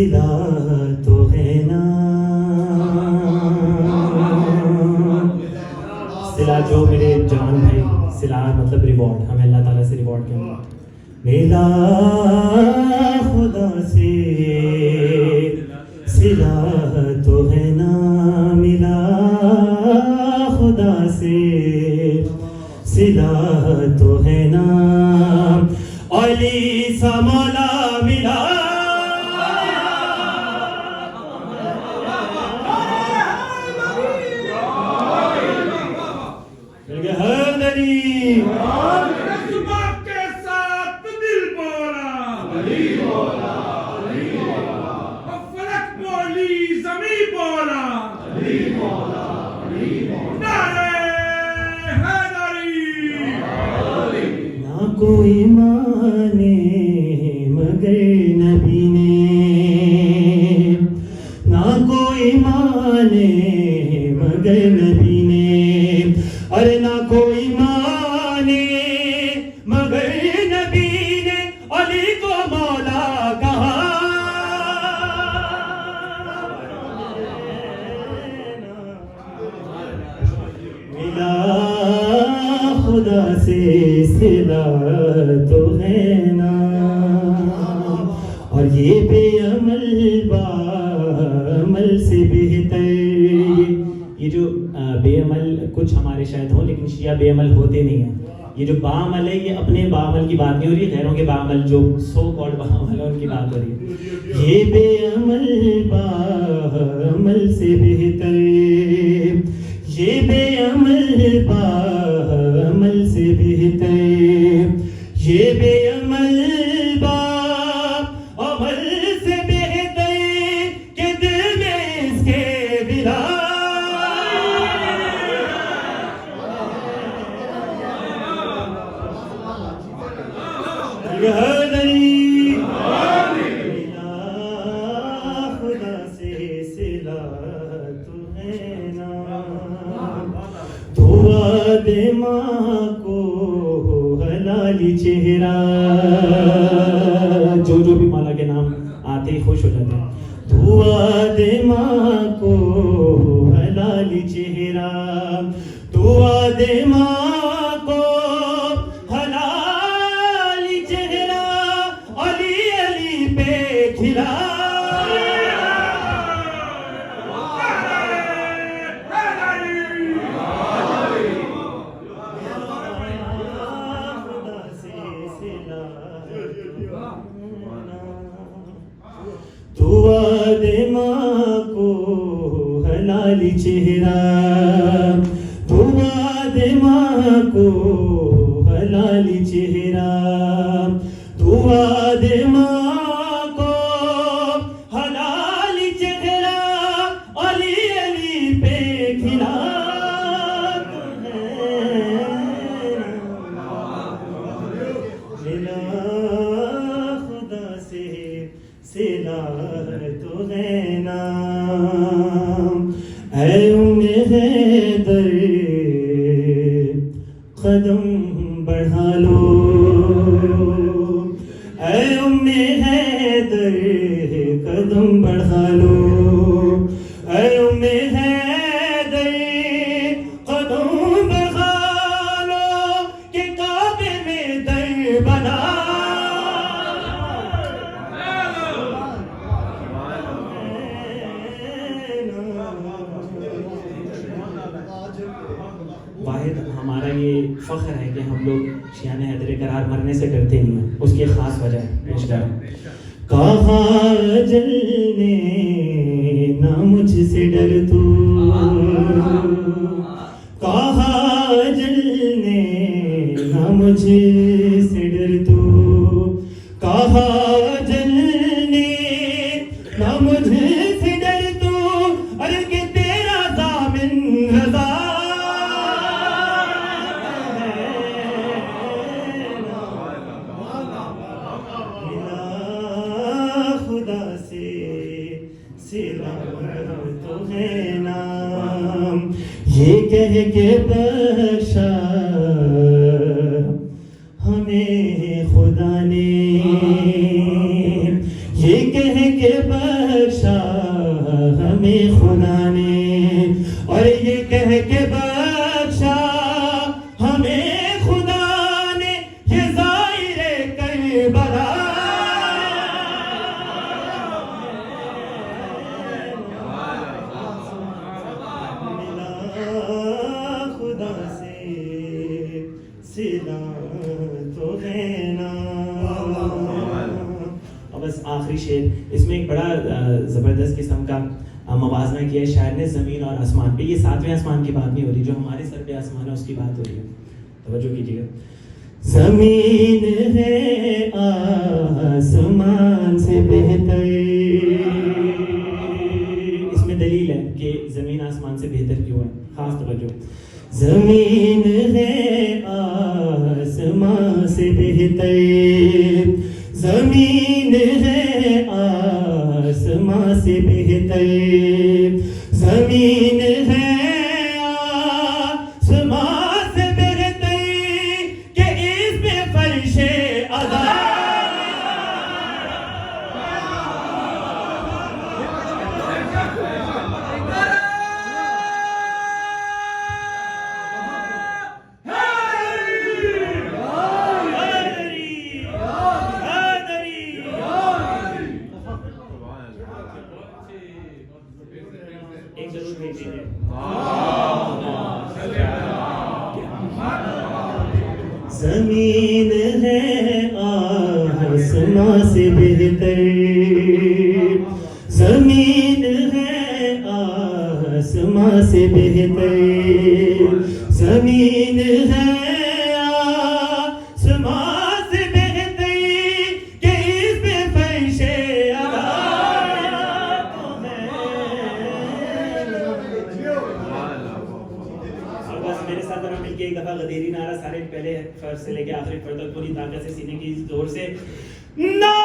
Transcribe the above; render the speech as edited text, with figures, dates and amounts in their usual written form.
सिला तो है ना। सिला जो मेरे जवान भाई, सिला मतलब रिवॉर्ड, हमें अल्लाह ताला से रिवॉर्ड करेंगे। मिला खुदा से सिला तो है ना, मिला खुदा से सिला तो है ना। अली सा मौला मिला, कोई माने मगर नबी ने, ना कोई माने मगर नबी ने, अरे ना कोई माने मगर नबी ने अली को मौला कहा। मिला खुदा से सिला तो है ना। और ये बेअमल बामल से बेहतर, ये जो बेअमल कुछ हमारे शायद हो, लेकिन शिया बेअमल होते नहीं है। ये जो बामल है, ये अपने बामल की बात नहीं हो रही है, गैरों के बामल जो सो कॉल्ड बामल है उनकी बात हो रही है। ये बेअमल बामल से बेहतर, ये बेअमल बामल से बेहतर, ये बेअमल बामल से बेहतर के दिल में इसके बिला। खुदा से सिला तो है ना। दुआ दे माँ को हलाली चेहरा, जो भी माला के नाम आते ही खुश हो जाते हैं। दुआ दे माँ को हलाली चेहरा, दुआ दे माँ को हलाली चेहरा, अली अली पे खिला। दुआ दे माँ को हलाली चेहरा, दुआ दे माँ को हलाली चेहरा, दुआ दे माँ को हलाली चेहरा, अली अली पे खिला। मिला खुदा से सिला तो है ना। ऐ उम्मे हैदर कदम बढ़ा लो, ऐ उम्मे हैदर कदम बढ़ा लो, ऐ उम्मे हैदर कदम बढ़ा लो कि काबे में दर बना। वाहिद हमारा ये फ़ख्र है कि हम लोग शियाने हैदर करार मरने से डरते नहीं हैं, उसकी एक ख़ास वजह है। पेश कर कहाँ जलने ना मुझसे डर तू, कहाँ जलने ना मुझसे डर तू, कहाँ जलने ना मुझसे डर तू, अरे कि तेरा दामन रज़ा। खुदा से सिला तो है नाम, ये कह के बख्शा हमें खुदा ने, ये कह के और बस आखिरी शेर, इसमें एक बड़ा ज़बरदस्त किस्म का मवाजना किया है शायर ने ज़मीन और आसमान पे। ये 7वें आसमान की बात नहीं हो रही, जो हमारे सर पे आसमान है उसकी बात हो रही है। तवज्जो कीजिएगा। ज़मीन है आसमान से बेहतर, इसमें दलील है कि ज़मीन आसमान से बेहतर क्यों है। खास तवज्जो। ज़मीन है आसमान से बेहतर, ज़मीन है आसमां से बेहतर, ज़मीन है आसमां से बेहतर कि इसमें फर्शे अज़ा। एक जरूर भेज दीजिए। ज़मीन है आसमां से बेहतर, ज़मीन है आसमां से बेहतर, ज़मीन है आसमां से बेहतर कि इसमें फर्शे अज़ा तो है। और बस मेरे साथ जरा मिलके एक दफा गदीरी नारा सारे पहले फर्श से लेके आखिरी फर्श तक पूरी ताकत से सीने की जोर से ना